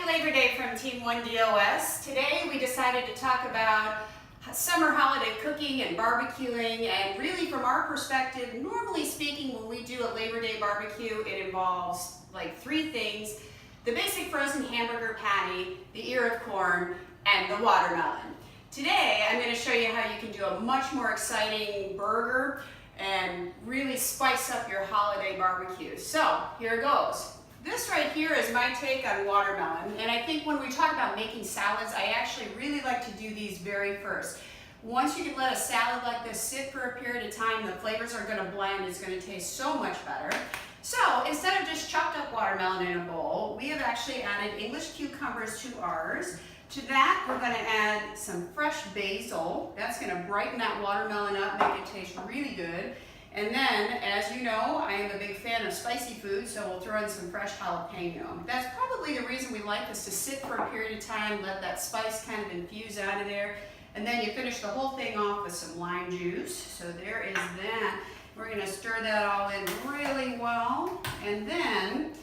Labor Day from Team 1DOS. Today we decided to talk about summer holiday cooking and barbecuing, and really from our perspective, normally speaking, when we do a Labor Day barbecue, it involves like three things: the basic frozen hamburger patty, the ear of corn, and the watermelon. Today I'm going to show you how you can do a much more exciting burger and really spice up your holiday barbecue. So here it goes. This right here is my take on watermelon, and I think when we talk about making salads, I actually really like to do these very first. Once you can let a salad like this sit for a period of time, the flavors are going to blend. It's going to taste so much better. So instead of just chopped up watermelon in a bowl, we have actually added English cucumbers to ours. To that, we're going to add some fresh basil. That's going to brighten that watermelon up, make it taste really good. And then, as you know, I am a big fan of spicy food, so we'll throw in some fresh jalapeno. That's probably the reason we like this to sit for a period of time, let that spice kind of infuse out of there. And then you finish the whole thing off with some lime juice. So there is that. We're going to stir that all in really well. And then,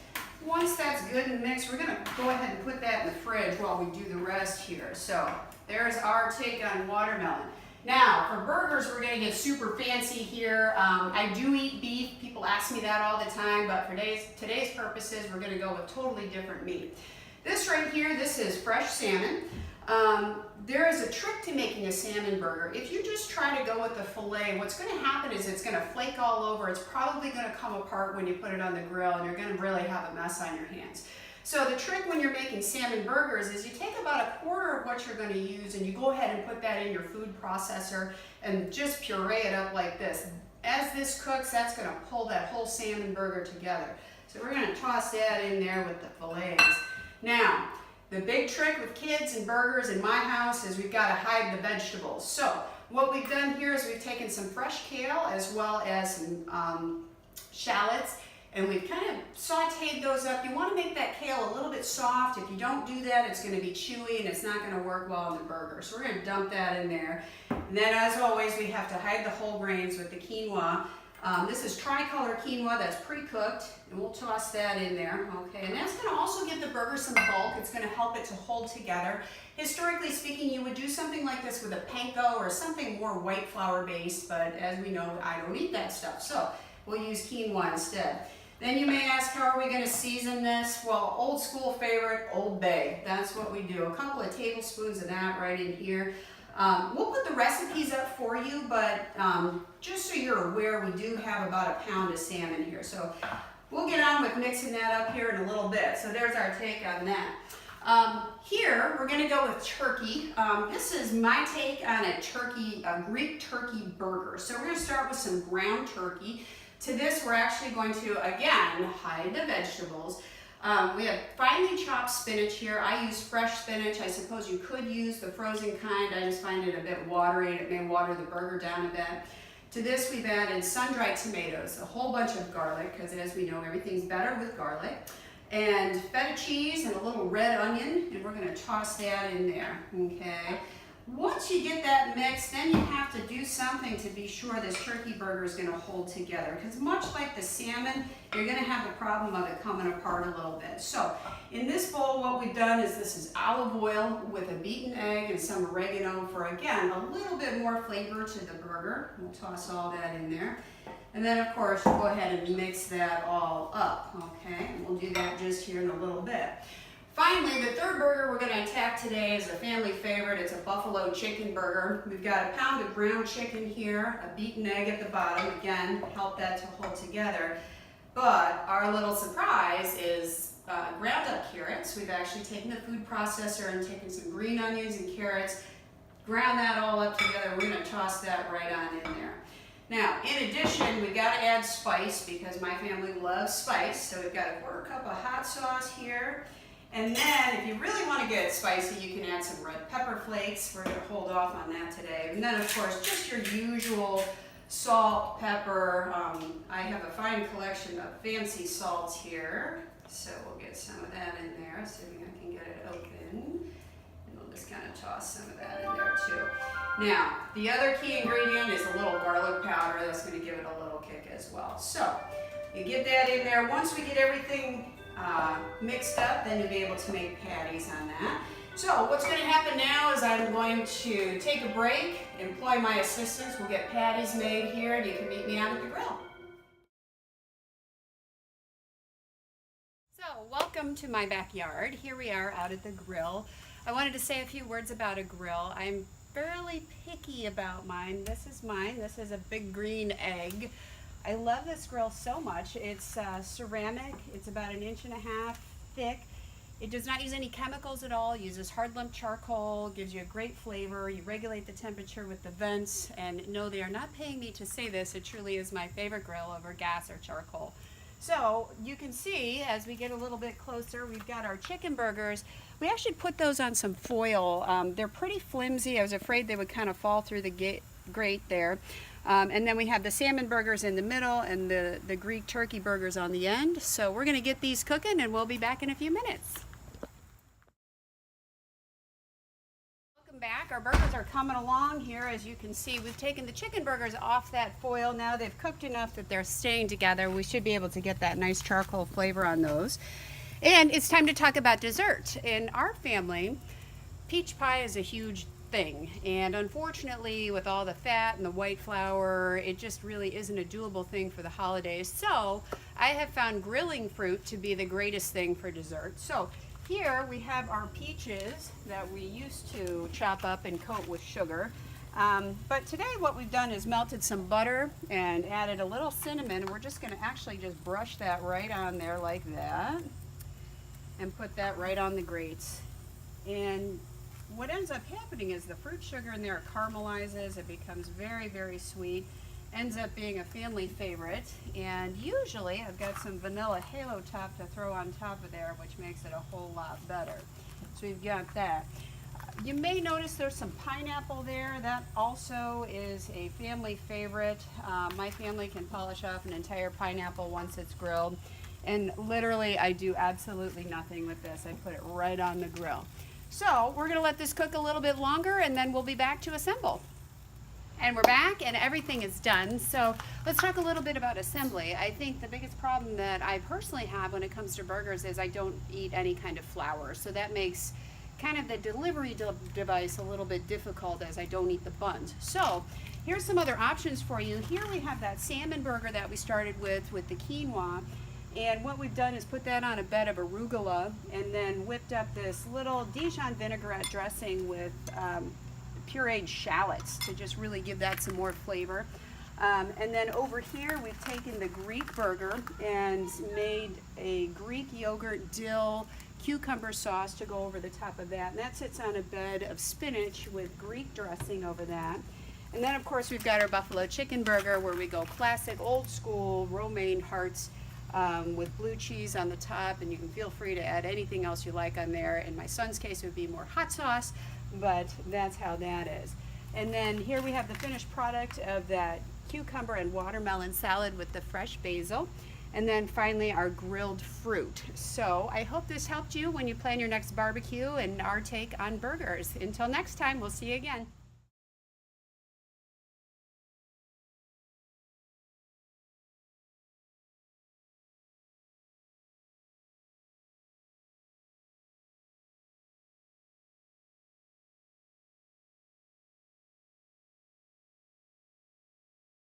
once that's good and mixed, we're going to go ahead and put that in the fridge while we do the rest here. So there's our take on watermelon. Now, for burgers, we're going to get super fancy here. I do eat beef. People ask me that all the time, but for today's purposes, we're going to go with totally different meat. This right here, this is fresh salmon. There is a trick to making a salmon burger. If you just try to go with the fillet, what's going to happen is it's going to flake all over. It's probably going to come apart when you put it on the grill, and you're going to really have a mess on your hands. So the trick when you're making salmon burgers is you take about a quarter of what you're going to use and you go ahead and put that in your food processor and just puree it up like this. As this cooks, that's going to pull that whole salmon burger together. So we're going to toss that in there with the fillets. Now, the big trick with kids and burgers in my house is we've got to hide the vegetables. So what we've done here is we've taken some fresh kale as well as some shallots, and we've kind of sauteed those up. You want to make that kale a little bit soft. If you don't do that, it's going to be chewy and it's not going to work well in the burger. So we're going to dump that in there. And then, as always, we have to hide the whole grains with the quinoa. This is tricolor quinoa that's pre-cooked, and we'll toss that in there. Okay, and that's going to also give the burger some bulk. It's going to help it to hold together. Historically speaking, you would do something like this with a panko or something more white flour based, but as we know, I don't eat that stuff, so we'll use quinoa instead. Then you may ask, how are we going to season this? Well, old school favorite, Old Bay. That's what we do. A couple of tablespoons of that right in here. We'll put the recipes up for you, but just so you're aware, we do have about a pound of salmon here. So we'll get on with mixing that up here in a little bit. So there's our take on that. Here, we're going to go with turkey. This is my take on a Greek turkey burger. So we're going to start with some ground turkey. To this, we're actually going to, again, hide the vegetables. We have finely chopped spinach here. I use fresh spinach. I suppose you could use the frozen kind. I just find it a bit watery. It may water the burger down a bit. To this, we've added sun-dried tomatoes, a whole bunch of garlic, because as we know, everything's better with garlic, and feta cheese and a little red onion, and we're going to toss that in there, okay? Once you get that mixed, then you have to do something to be sure this turkey burger is going to hold together. Because much like the salmon, you're going to have the problem of it coming apart a little bit. So in this bowl, what we've done is this is olive oil with a beaten egg and some oregano for, again, a little bit more flavor to the burger. We'll toss all that in there. And then, of course, we'll go ahead and mix that all up, okay? And we'll do that just here in a little bit. Finally, the third burger we're going to attack today is a family favorite. It's a buffalo chicken burger. We've got a pound of ground chicken here, a beaten egg at the bottom, again, help that to hold together. But our little surprise is ground up carrots. We've actually taken the food processor and taken some green onions and carrots, ground that all up together. We're going to toss that right on in there. Now, in addition, we've got to add spice because my family loves spice. So we've got a quarter cup of hot sauce here. And then, if you really want to get it spicy, you can add some red pepper flakes. We're going to hold off on that today. And then, of course, just your usual salt, pepper. I have a fine collection of fancy salts here. So we'll get some of that in there, assuming I can get it open. And we'll just kind of toss some of that in there, too. Now, the other key ingredient is a little garlic powder. That's going to give it a little kick as well. So, you get that in there. Once we get everything mixed up, then you'll be able to make patties on that. So what's going to happen now is I'm going to take a break, employ my assistants, we'll get patties made here, and you can meet me out at the grill. So welcome to my backyard. Here we are out at the grill. I wanted to say a few words about a grill. I'm fairly picky about mine. This is mine. This is a Big Green Egg. I love this grill so much. It's ceramic. It's about 1.5 inches thick. It does not use any chemicals at all. It uses hard lump charcoal, gives you a great flavor. You regulate the temperature with the vents, and no, they are not paying me to say this. It truly is my favorite grill over gas or charcoal. So you can see as we get a little bit closer, we've got our chicken burgers. We actually put those on some foil. They're pretty flimsy. I was afraid they would kind of fall through the grate there. And then we have the salmon burgers in the middle and the Greek turkey burgers on the end. So we're going to get these cooking and we'll be back in a few minutes. Back. Our burgers are coming along here. As you can see, we've taken the chicken burgers off that foil. Now they've cooked enough that they're staying together. We should be able to get that nice charcoal flavor on those. And it's time to talk about dessert. In our family, peach pie is a huge thing, and unfortunately with all the fat and the white flour, it just really isn't a doable thing for the holidays. So I have found grilling fruit to be the greatest thing for dessert. So here we have our peaches that we used to chop up and coat with sugar. But today what we've done is melted some butter and added a little cinnamon. We're just going to actually just brush that right on there like that and put that right on the grates. And what ends up happening is the fruit sugar in there caramelizes. It becomes very, very sweet. Ends up being a family favorite, and usually I've got some vanilla halo top to throw on top of there, which makes it a whole lot better. So we've got that. You may notice there's some pineapple there. That also is a family favorite. My family can polish off an entire pineapple once it's grilled, and literally I do absolutely nothing with this. I put it right on the grill. So we're going to let this cook a little bit longer, and then we'll be back to assemble. And we're back and everything is done. So let's talk a little bit about assembly. I think the biggest problem that I personally have when it comes to burgers is I don't eat any kind of flour. So that makes kind of the delivery device a little bit difficult, as I don't eat the buns. So here's some other options for you. Here we have that salmon burger that we started with the quinoa. And what we've done is put that on a bed of arugula and then whipped up this little Dijon vinaigrette dressing with pureed shallots to just really give that some more flavor. And then over here we've taken the Greek burger and made a Greek yogurt dill cucumber sauce to go over the top of that. And that sits on a bed of spinach with Greek dressing over that. And then of course we've got our buffalo chicken burger where we go classic old school romaine hearts with blue cheese on the top, and you can feel free to add anything else you like on there. In my son's case it would be more hot sauce, but that's how that is. And then here we have the finished product of that cucumber and watermelon salad with the fresh basil. And then finally our grilled fruit. So I hope this helped you when you plan your next barbecue and our take on burgers. Until next time, we'll see you again.